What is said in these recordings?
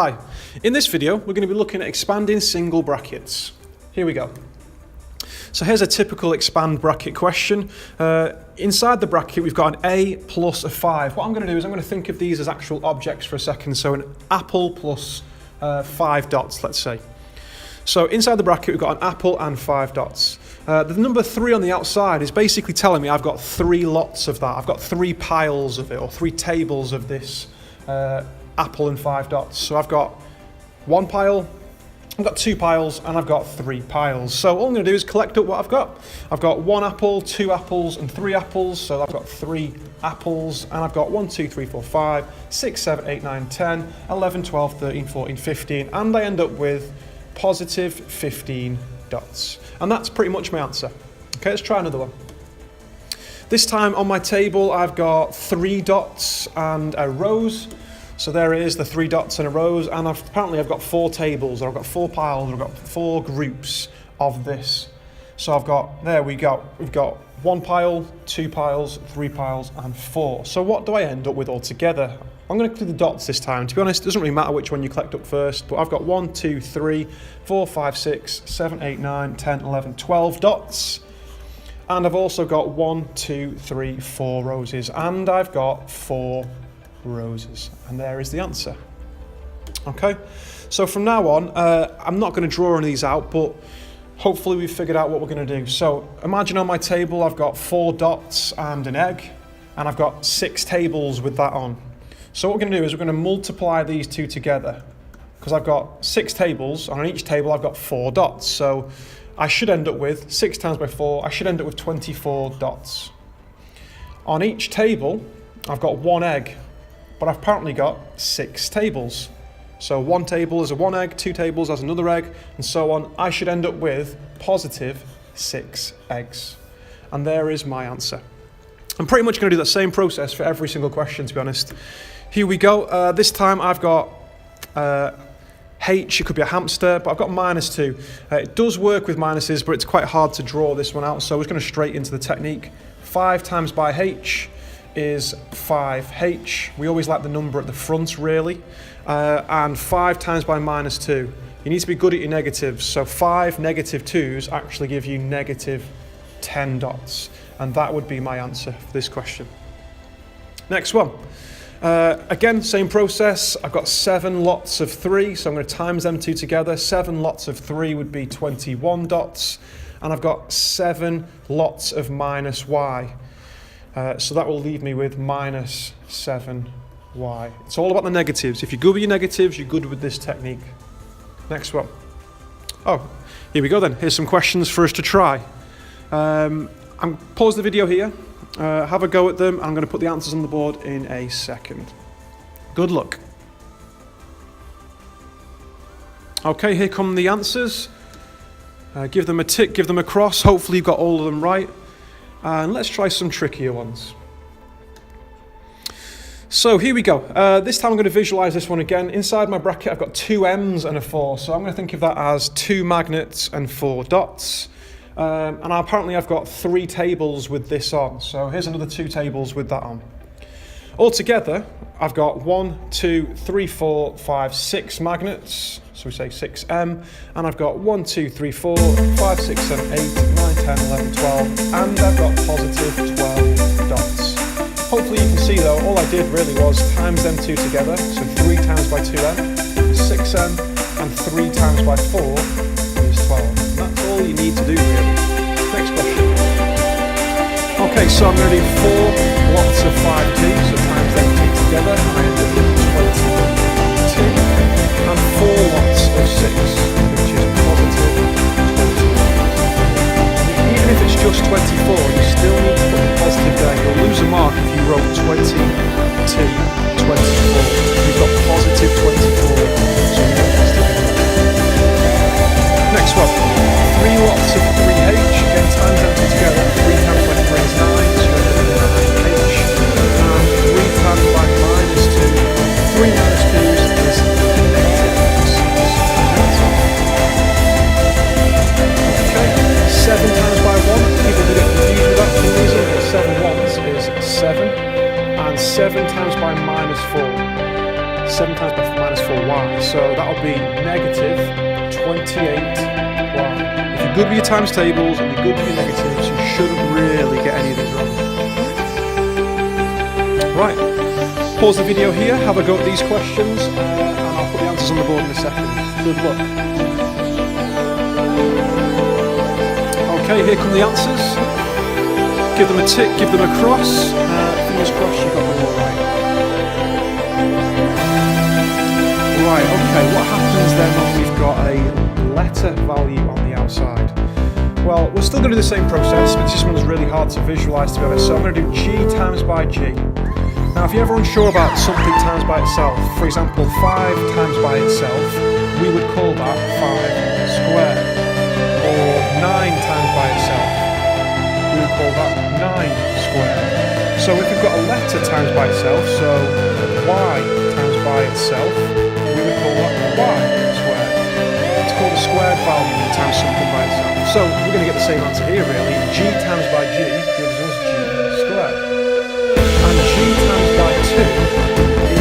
Hi, in this video we're going to be looking at expanding single brackets. Here we go. So here's a typical expand bracket question. Inside the bracket we've got an A plus a 5. What I'm going to do is I'm going to think of these as actual objects for a second. So an apple plus 5 dots, let's say. So inside the bracket we've got an apple and 5 dots. The number 3 on the outside is basically telling me I've got 3 lots of that. I've got 3 piles of it, or 3 tables of this apple and 5 dots. So I've got 1 pile, I've got 2 piles, and I've got 3 piles. So all I'm going to do is collect up what I've got. I've got 1 apple, 2 apples, and 3 apples. So I've got 3 apples, and I've got 1, 2, 3, 4, 5, 6, 7, 8, 9, 10, 11, 12, 13, 14, 15, and I end up with positive 15 dots. And that's pretty much my answer. Okay, let's try another one. This time on my table I've got 3 dots and a rose. So there it is, the 3 dots and a rose, and apparently I've got 4 tables, or I've got 4 piles, or I've got 4 groups of this. So I've got, there we go, we've got 1 pile, 2 piles, 3 piles, and 4. So what do I end up with altogether? I'm going to do the dots this time. To be honest, it doesn't really matter which one you collect up first, but I've got 1, 2, 3, 4, 5, 6, 7, 8, 9, 10, 11, 12 dots. And I've also got 1, 2, 3, 4 roses, and I've got 4 roses, and there is the answer. Okay, so from now on I'm not going to draw any of these out, but hopefully we've figured out what we're going to do. So imagine on my table I've got 4 dots and an egg, and I've got 6 tables with that on. So what we're going to do is we're going to multiply these two together, because I've got 6 tables, and on each table I've got 4 dots. So I should end up with 6 times by 4, I should end up with 24 dots. On each table I've got 1 egg, but I've apparently got 6 tables. So 1 table is a 1 egg, 2 tables has another egg, and so on. I should end up with positive 6 eggs. And there is my answer. I'm pretty much going to do that same process for every single question, to be honest. Here we go. This time I've got H, it could be a hamster, but I've got -2. It does work with minuses, but it's quite hard to draw this one out, so we're just going to straight into the technique. 5 times by H is 5H. We always like the number at the front, really. And 5 times by -2. You need to be good at your negatives. So 5 negative 2s actually give you negative 10 dots. And that would be my answer for this question. Next one. Again, same process. I've got 7 lots of 3, so I'm going to times them two together. 7 lots of 3 would be 21 dots. And I've got 7 lots of -y. So that will leave me with -7y. It's all about the negatives. If you're good with your negatives, you're good with this technique. Next one. Oh, here we go then. Here's some questions for us to try. I'm pause the video here, have a go at them. I'm going to put the answers on the board in a second. Good luck. Okay, here come the answers. Give them a tick, give them a cross. Hopefully you've got all of them right. And let's try some trickier ones. So here we go. This time I'm going to visualize this one again. Inside my bracket I've got 2 M's and a 4. So I'm going to think of that as 2 magnets and 4 dots. And apparently I've got 3 tables with this on. So here's another 2 tables with that on. Altogether I've got 1, 2, 3, 4, 5, 6 magnets. So we say 6M, and I've got 1, 2, 3, 4, 5, 6, 7, 8, 9, 10, 11, 12, and I've got positive 12 dots. Hopefully you can see though, all I did really was times them two together, so 3 times by 2M is 6M, and 3 times by 4 is 12. And that's all you need to do really. Next question. Okay, so I'm going to do 4 lots of 5T, so times them two together, and I end up with 22. And 4 lots of 6, which is positive 20. Even if it's just 24, you still need to put the positive there. You'll lose a mark if you wrote 22, 24. You've got positive 24, so you've got positive. Next one. 3 lots of 3H, again times them two together. 3 times by 3 is 9, so you end up with 9H. And 3 times by -2, 3 minus 2 is negative 6. Okay, 7 times by 1, people do get confused with that for some reason, but 7 ones is 7. And 7 times by -4. 7 times by minus 4y. So that'll be negative 28y. If you're good with your times tables and you're good with your negatives, you shouldn't really get any of these wrong. Right, pause the video here, have a go at these questions, and I'll put the answers on the board in a second. Good luck. Okay, here come the answers. Give them a tick, give them a cross. Fingers crossed you got them all right. Right, okay, what happens then when we've got a letter value on the outside? Well, we're still going to do the same process, but this one's really hard to visualise, to be honest. So I'm going to do g times by g. Now, if you're ever unsure about something times by itself, for example, 5 times by itself, we would call that 5 squared. Or 9 times by itself, we would call that 9 squared. So if we've got a letter times by itself, so y times by itself, we would call that y squared. It's called a squared value when you times something by itself. So we're going to get the same answer here, really. G times by g gives us g squared. And g times by 2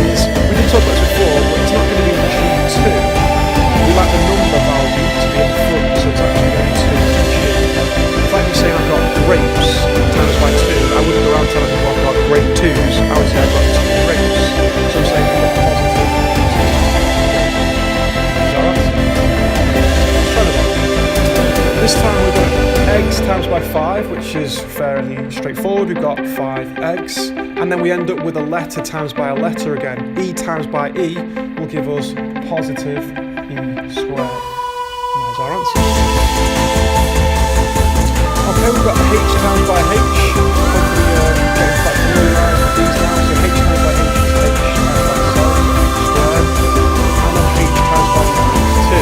is, we did talk about this before, but it's not going to be g2. We like the number value to be at the front, so it's actually going to be 2g. If I can say I've got grapes times by 2, I wouldn't go around telling people I've got grape 2s, I would say I've got 2 grapes. So I'm saying I've got positive 2. This time we've got eggs times by 5, which is fairly straightforward. We've got 5 eggs, and then we end up with a letter times by a letter again. E times by E will give us positive E squared. And there's our answer. Okay, we've got H times by H. Hopefully getting quite familiarised with these now. So H times by H is H times by itself, squared, and then H times by 2.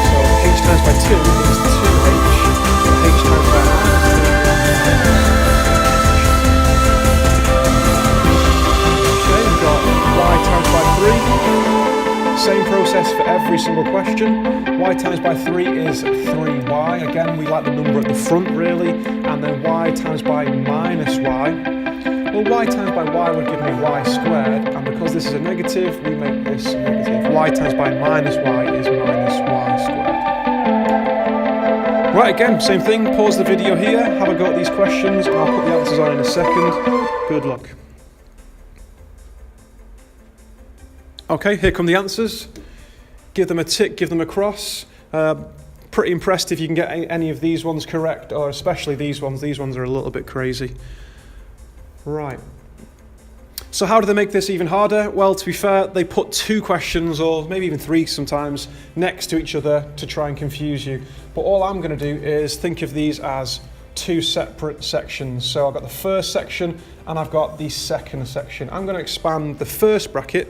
So H times by 2 is 2H. So H times by 9 is 3. Okay, we've got Y times by 3. Same process for every single question. Y times by 3 is 3y. Again, we like the number at the front, really. And then y times by minus y. Well, y times by y would give me y squared. And because this is a negative, we make this negative. Y times by minus y is minus y squared. Right, again, same thing. Pause the video here. Have a go at these questions. And I'll put the answers on in a second. Good luck. Okay, here come the answers. Give them a tick, give them a cross. Pretty impressed if you can get any of these ones correct, or especially these ones. These ones are a little bit crazy. Right. So how do they make this even harder? Well, to be fair, they put 2 questions, or maybe even 3 sometimes, next to each other to try and confuse you. But all I'm going to do is think of these as 2 separate sections. So I've got the first section and I've got the second section. I'm going to expand the first bracket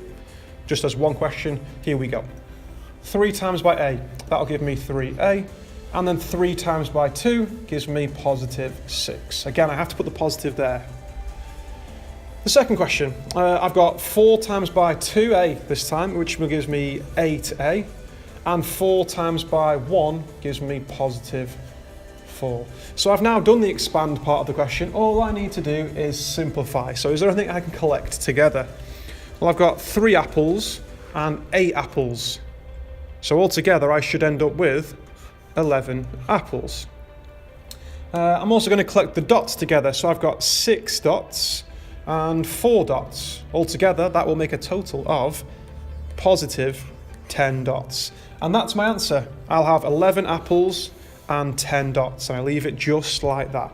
just as one question. Here we go. 3 times by a, that'll give me 3a. And then 3 times by 2 gives me positive 6. Again, I have to put the positive there. The second question, I've got 4 times by 2a this time, which gives me 8a. And 4 times by 1 gives me positive 4. So I've now done the expand part of the question. All I need to do is simplify. So is there anything I can collect together? Well, I've got 3 apples and 8 apples. So altogether, I should end up with 11 apples. I'm also going to collect the dots together. So I've got 6 dots and 4 dots. Altogether, that will make a total of positive 10 dots. And that's my answer. I'll have 11 apples and 10 dots. And I leave it just like that.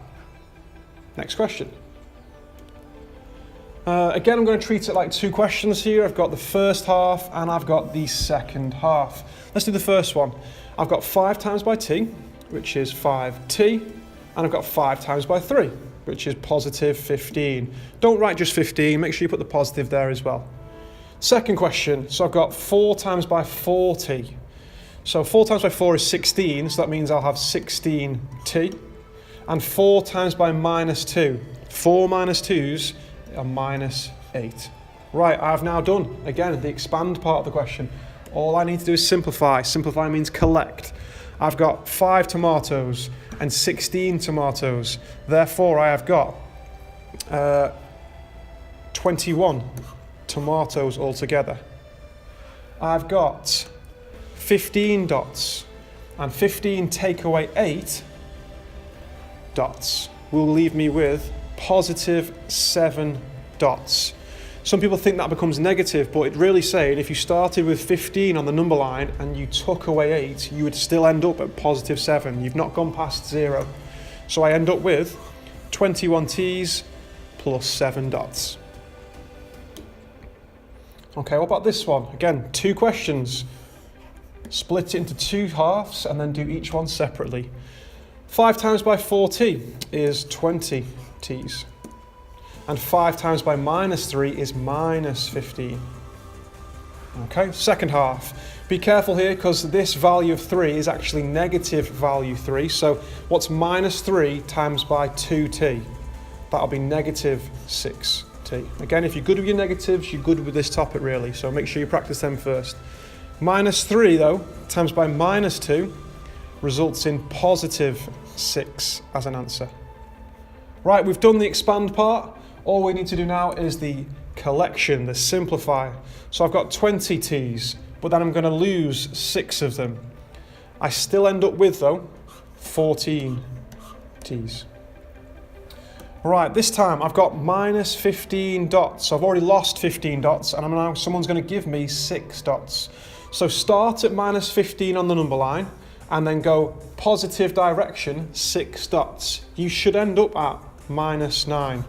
Next question. Again, I'm going to treat it like 2 questions here. I've got the first half and I've got the second half. Let's do the first one. I've got 5 times by t, which is 5t, and I've got 5 times by 3, which is positive 15. Don't write just 15, make sure you put the positive there as well. Second question, so I've got 4 times by 4t. So 4 times by 4 is 16, so that means I'll have 16t. And 4 times by minus 2. 4 minus 2's are minus 8. Right, I've now done, again, the expand part of the question. All I need to do is simplify. Simplify means collect. I've got 5 tomatoes and 16 tomatoes. Therefore, I have got 21 tomatoes altogether. I've got 15 dots, and 15 take away 8 dots will leave me with positive 7 dots. Some people think that becomes negative, but it's really saying if you started with 15 on the number line and you took away 8, you would still end up at positive 7. You've not gone past 0. So I end up with 21 T's plus 7 dots. Okay, what about this one? Again, 2 questions. Split it into 2 halves and then do each one separately. 5 times by 4t is 20 T's. And 5 times by minus 3 is minus 15. Okay, second half. Be careful here because this value of 3 is actually negative value 3. So what's minus 3 times by 2t? That'll be negative 6t. Again, if you're good with your negatives, you're good with this topic really. So make sure you practice them first. Minus 3 though, times by minus 2 results in positive 6 as an answer. Right, we've done the expand part. All we need to do now is the collection, the simplify. So I've got 20 T's, but then I'm going to lose 6 of them. I still end up with, though, 14 T's. Right, this time I've got minus 15 dots. So I've already lost 15 dots, and someone's going to give me 6 dots. So start at minus 15 on the number line, and then go positive direction, 6 dots. You should end up at minus 9.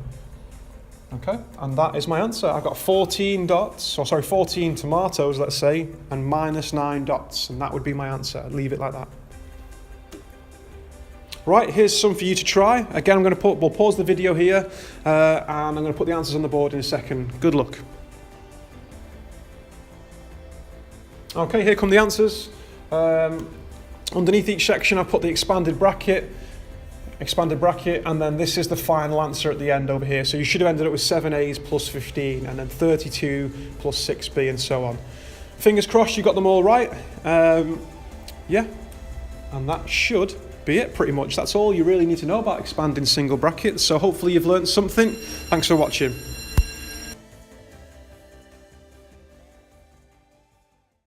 Okay, and that is my answer. I've got 14 dots, 14 tomatoes, let's say, and minus 9 dots, and that would be my answer. I'd leave it like that. Right, here's some for you to try. Again, we'll pause the video here, and I'm going to put the answers on the board in a second. Good luck. Okay, here come the answers. Underneath each section, I've put the expanded bracket, and then this is the final answer at the end over here. So you should have ended up with 7A's plus 15, and then 32 plus 6B, and so on. Fingers crossed you got them all right. Yeah, and that should be it pretty much. That's all you really need to know about expanding single brackets. So hopefully you've learned something. Thanks for watching.